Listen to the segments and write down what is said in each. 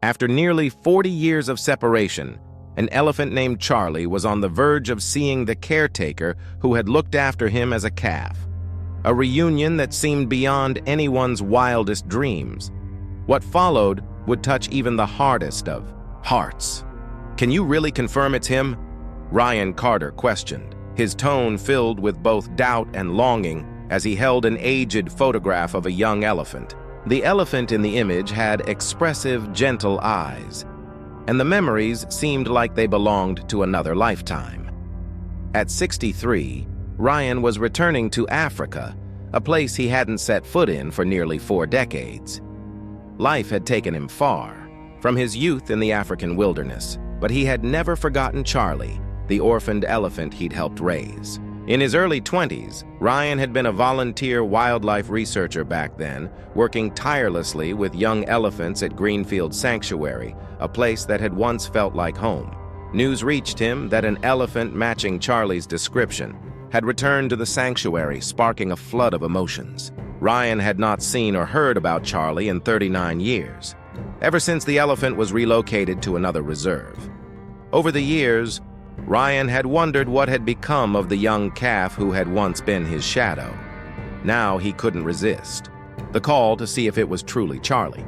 After nearly 40 years of separation, an elephant named Charlie was on the verge of seeing the caretaker who had looked after him as a calf. A reunion that seemed beyond anyone's wildest dreams. What followed would touch even the hardest of hearts. "Can you really confirm it's him?" Ryan Carter questioned, his tone filled with both doubt and longing as he held an aged photograph of a young elephant. The elephant in the image had expressive, gentle eyes, and the memories seemed like they belonged to another lifetime. At 63, Ryan was returning to Africa, a place he hadn't set foot in for nearly 4 decades. Life had taken him far, from his youth in the African wilderness, but he had never forgotten Charlie, the orphaned elephant he'd helped raise. In his early 20s, Ryan had been a volunteer wildlife researcher back then, working tirelessly with young elephants at Greenfield Sanctuary, a place that had once felt like home. News reached him that an elephant matching Charlie's description had returned to the sanctuary, sparking a flood of emotions. Ryan had not seen or heard about Charlie in 39 years, ever since the elephant was relocated to another reserve. Over the years, Ryan had wondered what had become of the young calf who had once been his shadow. Now he couldn't resist the call to see if it was truly Charlie.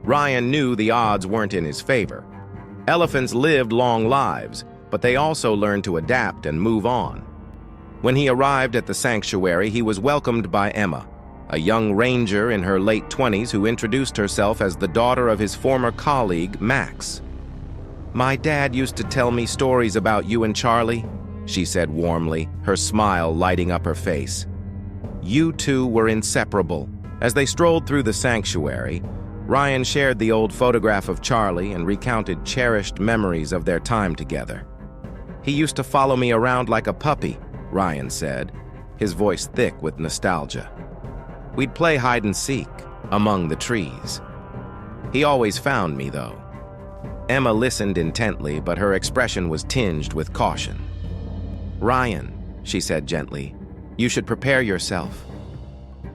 Ryan knew the odds weren't in his favor. Elephants lived long lives, but they also learned to adapt and move on. When he arrived at the sanctuary, he was welcomed by Emma, a young ranger in her late 20s who introduced herself as the daughter of his former colleague, Max. "My dad used to tell me stories about you and Charlie," she said warmly, her smile lighting up her face. "You two were inseparable." As they strolled through the sanctuary, Ryan shared the old photograph of Charlie and recounted cherished memories of their time together. "He used to follow me around like a puppy," Ryan said, his voice thick with nostalgia. "We'd play hide and seek among the trees. He always found me, though." Emma listened intently, but her expression was tinged with caution. "Ryan," she said gently, "you should prepare yourself.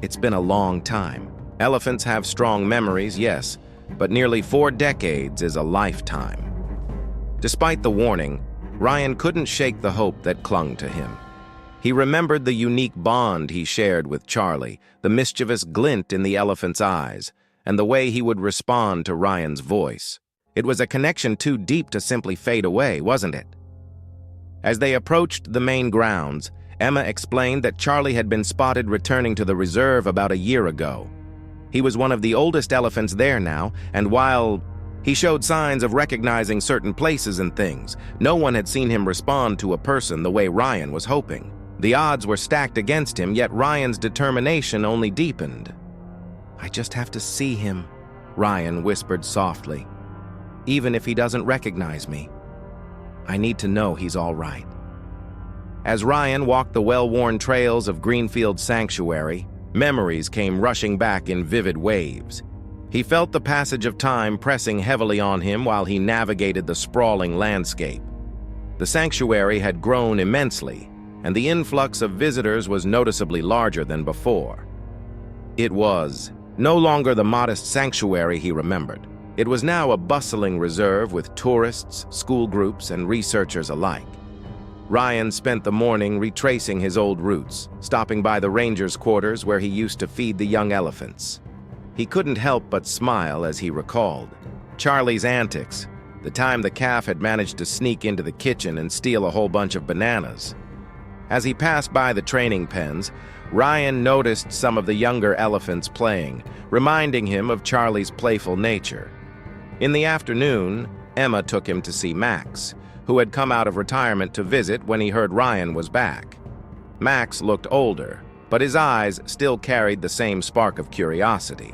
It's been a long time. Elephants have strong memories, yes, but nearly 4 decades is a lifetime." Despite the warning, Ryan couldn't shake the hope that clung to him. He remembered the unique bond he shared with Charlie, the mischievous glint in the elephant's eyes, and the way he would respond to Ryan's voice. It was a connection too deep to simply fade away, wasn't it? As they approached the main grounds, Emma explained that Charlie had been spotted returning to the reserve about a year ago. He was one of the oldest elephants there now, and while he showed signs of recognizing certain places and things, no one had seen him respond to a person the way Ryan was hoping. The odds were stacked against him, yet Ryan's determination only deepened. "I just have to see him," Ryan whispered softly. "Even if he doesn't recognize me, I need to know he's all right." As Ryan walked the well-worn trails of Greenfield Sanctuary, memories came rushing back in vivid waves. He felt the passage of time pressing heavily on him while he navigated the sprawling landscape. The sanctuary had grown immensely, and the influx of visitors was noticeably larger than before. It was no longer the modest sanctuary he remembered. It was now a bustling reserve with tourists, school groups, and researchers alike. Ryan spent the morning retracing his old routes, stopping by the ranger's quarters where he used to feed the young elephants. He couldn't help but smile as he recalled Charlie's antics, the time the calf had managed to sneak into the kitchen and steal a whole bunch of bananas. As he passed by the training pens, Ryan noticed some of the younger elephants playing, reminding him of Charlie's playful nature. In the afternoon, Emma took him to see Max, who had come out of retirement to visit when he heard Ryan was back. Max looked older, but his eyes still carried the same spark of curiosity.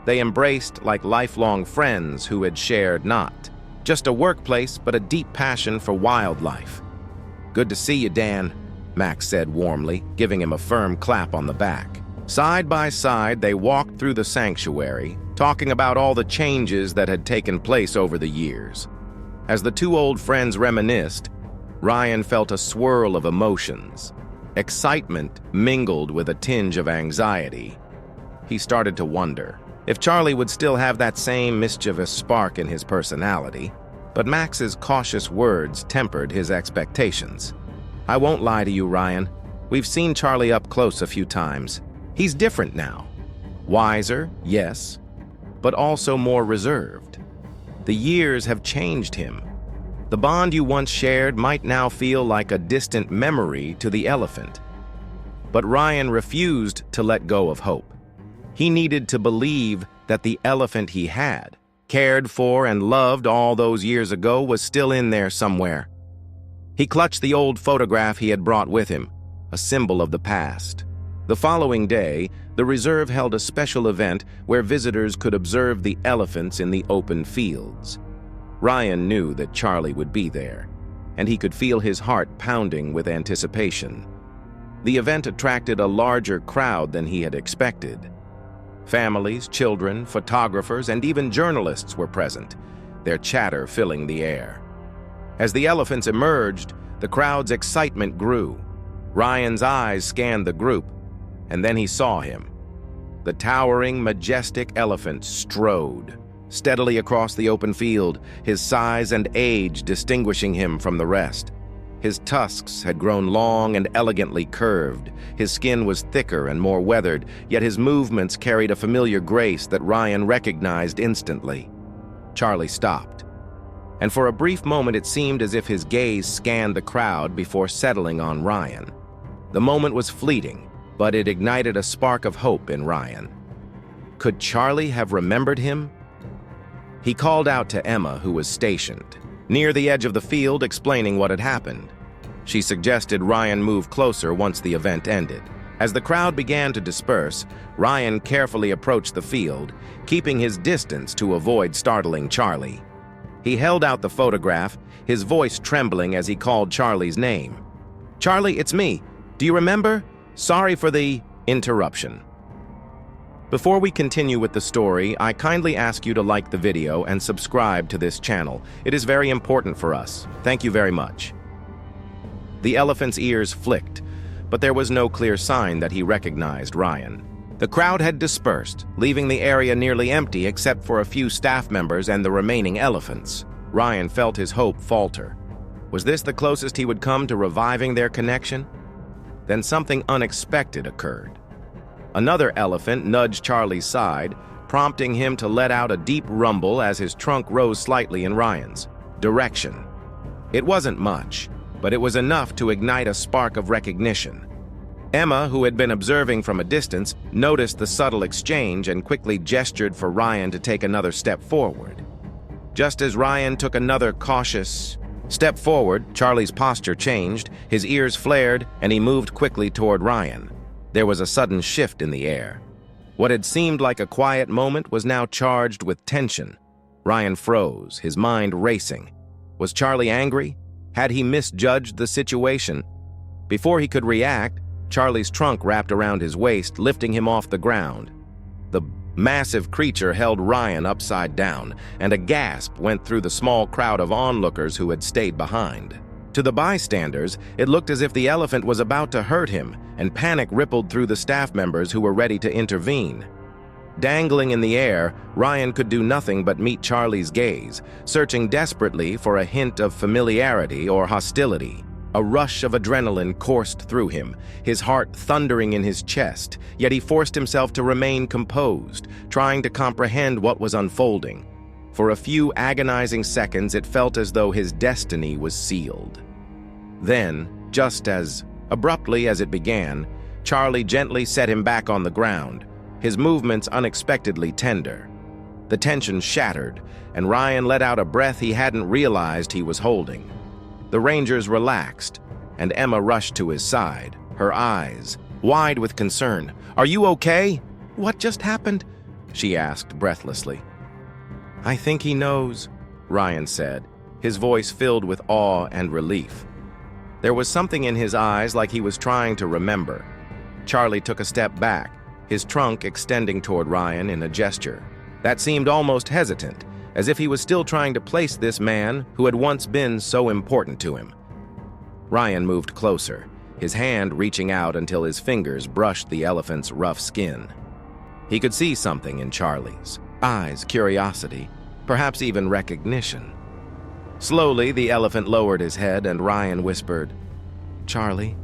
They embraced like lifelong friends who had shared not just a workplace, but a deep passion for wildlife. "Good to see you, Dan," Max said warmly, giving him a firm clap on the back. Side by side, they walked through the sanctuary, talking about all the changes that had taken place over the years. As the two old friends reminisced, Ryan felt a swirl of emotions. Excitement mingled with a tinge of anxiety. He started to wonder, If Charlie would still have that same mischievous spark in his personality, but Max's cautious words tempered his expectations. "I won't lie to you, Ryan. We've seen Charlie up close a few times. He's different now. Wiser, yes, but also more reserved. The years have changed him. The bond you once shared might now feel like a distant memory to the elephant." But Ryan refused to let go of hope. He needed to believe that the elephant he had, cared for and loved all those years ago, was still in there somewhere. He clutched the old photograph he had brought with him, a symbol of the past. The following day, the reserve held a special event where visitors could observe the elephants in the open fields. Ryan knew that Charlie would be there, and he could feel his heart pounding with anticipation. The event attracted a larger crowd than he had expected. Families, children, photographers, and even journalists were present, their chatter filling the air. As the elephants emerged, the crowd's excitement grew. Ryan's eyes scanned the group, and then he saw him. The towering, majestic elephant strode steadily across the open field, his size and age distinguishing him from the rest. His tusks had grown long and elegantly curved. His skin was thicker and more weathered, yet his movements carried a familiar grace that Ryan recognized instantly. Charlie stopped, and for a brief moment it seemed as if his gaze scanned the crowd before settling on Ryan. The moment was fleeting, but it ignited a spark of hope in Ryan. Could Charlie have remembered him? He called out to Emma, who was stationed near the edge of the field, explaining what had happened. She suggested Ryan move closer once the event ended. As the crowd began to disperse, Ryan carefully approached the field, keeping his distance to avoid startling Charlie. He held out the photograph, his voice trembling as he called Charlie's name. "Charlie, it's me. Do you remember? Sorry for the interruption." Before we continue with the story, I kindly ask you to like the video and subscribe to this channel. It is very important for us. Thank you very much. The elephant's ears flicked, but there was no clear sign that he recognized Ryan. The crowd had dispersed, leaving the area nearly empty except for a few staff members and the remaining elephants. Ryan felt his hope falter. Was this the closest he would come to reviving their connection? Then something unexpected occurred. Another elephant nudged Charlie's side, prompting him to let out a deep rumble as his trunk rose slightly in Ryan's direction. It wasn't much, but it was enough to ignite a spark of recognition. Emma, who had been observing from a distance, noticed the subtle exchange and quickly gestured for Ryan to take another step forward. Just as Ryan took another cautious step forward, Charlie's posture changed, his ears flared, and he moved quickly toward Ryan. There was a sudden shift in the air. What had seemed like a quiet moment was now charged with tension. Ryan froze, his mind racing. Was Charlie angry? Had he misjudged the situation? Before he could react, Charlie's trunk wrapped around his waist, lifting him off the ground. The massive creature held Ryan upside down, and a gasp went through the small crowd of onlookers who had stayed behind. To the bystanders, it looked as if the elephant was about to hurt him, and panic rippled through the staff members who were ready to intervene. Dangling in the air, Ryan could do nothing but meet Charlie's gaze, searching desperately for a hint of familiarity or hostility. A rush of adrenaline coursed through him, his heart thundering in his chest, yet he forced himself to remain composed, trying to comprehend what was unfolding. For a few agonizing seconds, it felt as though his destiny was sealed. Then, just as abruptly as it began, Charlie gently set him back on the ground, his movements unexpectedly tender. The tension shattered, and Ryan let out a breath he hadn't realized he was holding. The Rangers relaxed, and Emma rushed to his side, her eyes wide with concern. "Are you okay? What just happened?" she asked breathlessly. "I think he knows," Ryan said, his voice filled with awe and relief. There was something in his eyes like he was trying to remember. Charlie took a step back, his trunk extending toward Ryan in a gesture that seemed almost hesitant, as if he was still trying to place this man who had once been so important to him. Ryan moved closer, his hand reaching out until his fingers brushed the elephant's rough skin. He could see something in Charlie's eyes, curiosity, perhaps even recognition. Slowly, the elephant lowered his head and Ryan whispered, "Charlie,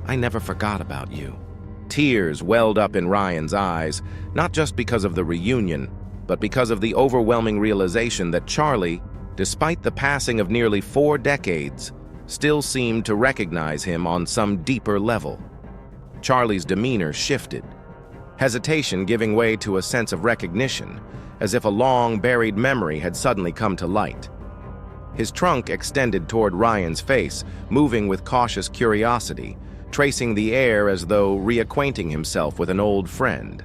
I never forgot about you." Tears welled up in Ryan's eyes, not just because of the reunion, but because of the overwhelming realization that Charlie, despite the passing of nearly 4 decades, still seemed to recognize him on some deeper level. Charlie's demeanor shifted, hesitation giving way to a sense of recognition, as if a long-buried memory had suddenly come to light. His trunk extended toward Ryan's face, moving with cautious curiosity, tracing the air as though reacquainting himself with an old friend.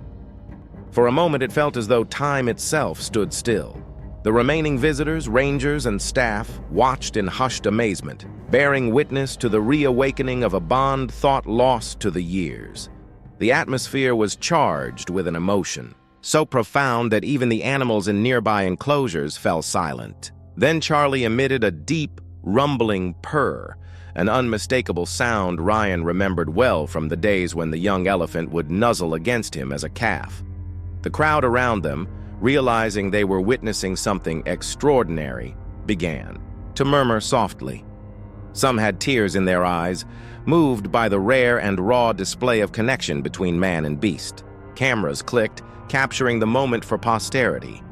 For a moment, it felt as though time itself stood still. The remaining visitors, rangers, and staff watched in hushed amazement, bearing witness to the reawakening of a bond thought lost to the years. The atmosphere was charged with an emotion, so profound that even the animals in nearby enclosures fell silent. Then Charlie emitted a deep, rumbling purr, an unmistakable sound Ryan remembered well from the days when the young elephant would nuzzle against him as a calf. The crowd around them, realizing they were witnessing something extraordinary, began to murmur softly. Some had tears in their eyes, moved by the rare and raw display of connection between man and beast. Cameras clicked, capturing the moment for posterity.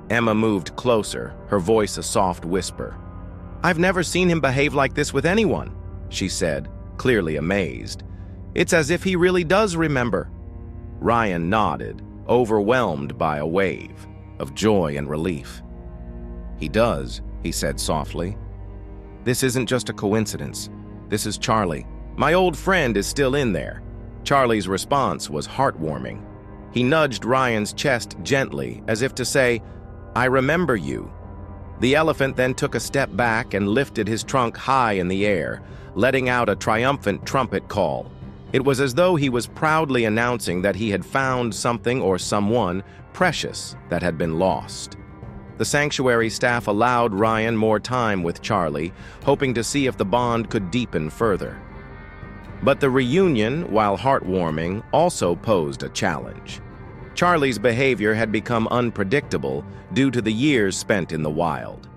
Emma moved closer, her voice a soft whisper. "I've never seen him behave like this with anyone," she said, clearly amazed. "It's as if he really does remember." Ryan nodded, overwhelmed by a wave of joy and relief. "He does," he said softly. "This isn't just a coincidence. This is Charlie. My old friend is still in there." Charlie's response was heartwarming. He nudged Ryan's chest gently, as if to say, "I remember you." The elephant then took a step back and lifted his trunk high in the air, letting out a triumphant trumpet call. It was as though he was proudly announcing that he had found something or someone precious that had been lost. The sanctuary staff allowed Ryan more time with Charlie, hoping to see if the bond could deepen further. But the reunion, while heartwarming, also posed a challenge. Charlie's behavior had become unpredictable due to the years spent in the wild.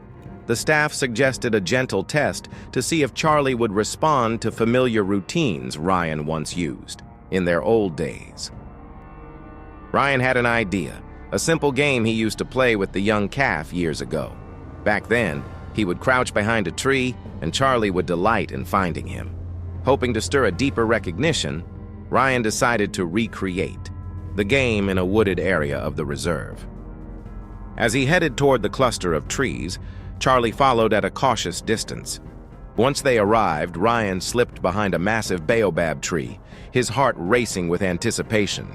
The staff suggested a gentle test to see if Charlie would respond to familiar routines Ryan once used in their old days. Ryan had an idea, a simple game he used to play with the young calf years ago. Back then, he would crouch behind a tree and Charlie would delight in finding him. Hoping to stir a deeper recognition, Ryan decided to recreate the game in a wooded area of the reserve. As he headed toward the cluster of trees, Charlie followed at a cautious distance. Once they arrived, Ryan slipped behind a massive baobab tree, his heart racing with anticipation.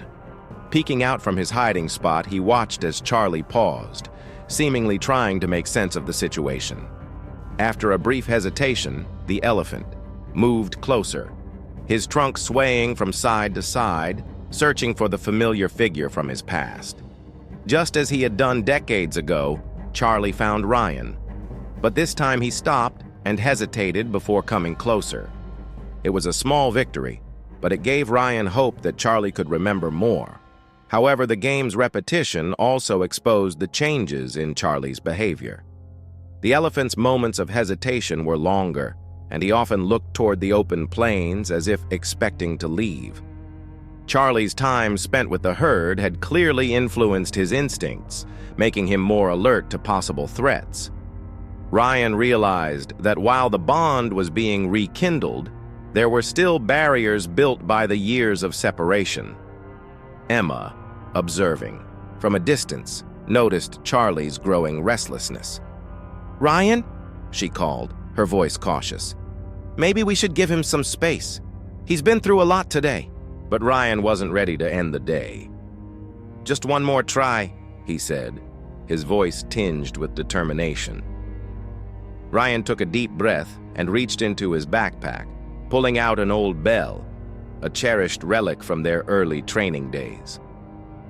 Peeking out from his hiding spot, he watched as Charlie paused, seemingly trying to make sense of the situation. After a brief hesitation, the elephant moved closer, his trunk swaying from side to side, searching for the familiar figure from his past. Just as he had done decades ago, Charlie found Ryan. But this time he stopped and hesitated before coming closer. It was a small victory, but it gave Ryan hope that Charlie could remember more. However, the game's repetition also exposed the changes in Charlie's behavior. The elephant's moments of hesitation were longer, and he often looked toward the open plains as if expecting to leave. Charlie's time spent with the herd had clearly influenced his instincts, making him more alert to possible threats. Ryan realized that while the bond was being rekindled, there were still barriers built by the years of separation. Emma, observing from a distance, noticed Charlie's growing restlessness. "Ryan?" she called, her voice cautious. "Maybe we should give him some space. He's been through a lot today." But Ryan wasn't ready to end the day. "Just one more try," he said, his voice tinged with determination. Ryan took a deep breath and reached into his backpack, pulling out an old bell, a cherished relic from their early training days.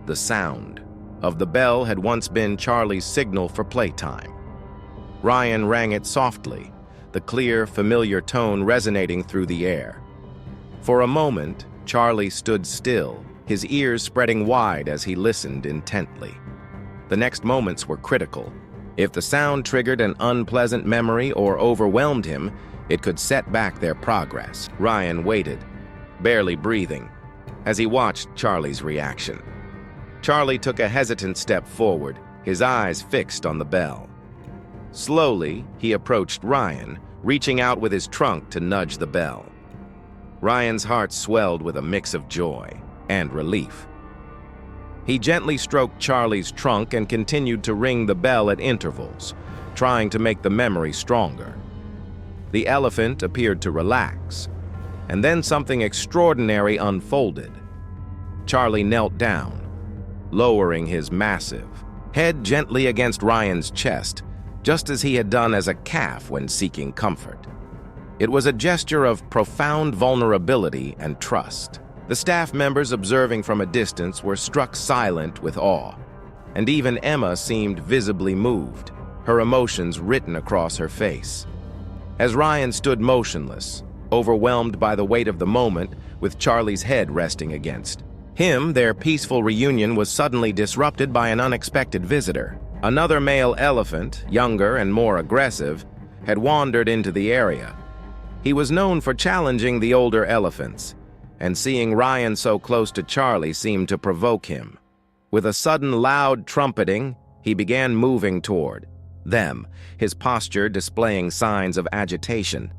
The sound of the bell had once been Charlie's signal for playtime. Ryan rang it softly, the clear, familiar tone resonating through the air. For a moment, Charlie stood still, his ears spreading wide as he listened intently. The next moments were critical. If the sound triggered an unpleasant memory or overwhelmed him, it could set back their progress. Ryan waited, barely breathing, as he watched Charlie's reaction. Charlie took a hesitant step forward, his eyes fixed on the bell. Slowly, he approached Ryan, reaching out with his trunk to nudge the bell. Ryan's heart swelled with a mix of joy and relief. He gently stroked Charlie's trunk and continued to ring the bell at intervals, trying to make the memory stronger. The elephant appeared to relax, and then something extraordinary unfolded. Charlie knelt down, lowering his massive head gently against Ryan's chest, just as he had done as a calf when seeking comfort. It was a gesture of profound vulnerability and trust. The staff members observing from a distance were struck silent with awe, and even Emma seemed visibly moved, her emotions written across her face. As Ryan stood motionless, overwhelmed by the weight of the moment, with Charlie's head resting against him, their peaceful reunion was suddenly disrupted by an unexpected visitor. Another male elephant, younger and more aggressive, had wandered into the area. He was known for challenging the older elephants, and seeing Ryan so close to Charlie seemed to provoke him. With a sudden loud trumpeting, he began moving toward them, his posture displaying signs of agitation.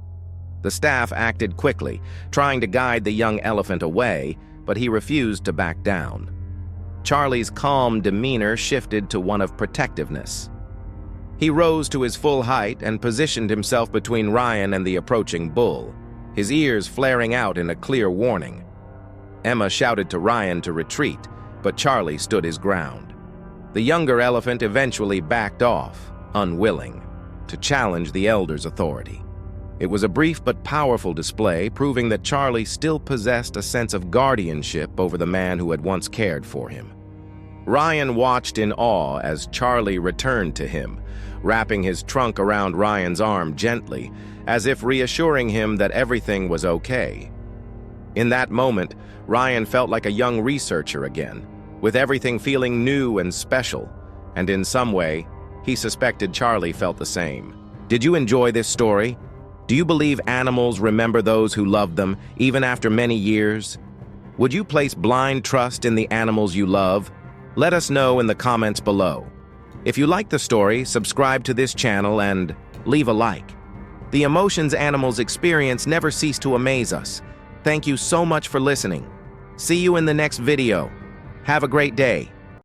The staff acted quickly, trying to guide the young elephant away, but he refused to back down. Charlie's calm demeanor shifted to one of protectiveness. He rose to his full height and positioned himself between Ryan and the approaching bull, his ears flaring out in a clear warning. Emma shouted to Ryan to retreat, but Charlie stood his ground. The younger elephant eventually backed off, unwilling to challenge the elder's authority. It was a brief but powerful display, proving that Charlie still possessed a sense of guardianship over the man who had once cared for him. Ryan watched in awe as Charlie returned to him, wrapping his trunk around Ryan's arm gently, as if reassuring him that everything was okay. In that moment, Ryan felt like a young researcher again, with everything feeling new and special, and in some way, he suspected Charlie felt the same. Did you enjoy this story? Do you believe animals remember those who loved them, even after many years? Would you place blind trust in the animals you love? Let us know in the comments below. If you like the story, subscribe to this channel and leave a like. The emotions animals experience never cease to amaze us. Thank you so much for listening. See you in the next video. Have a great day.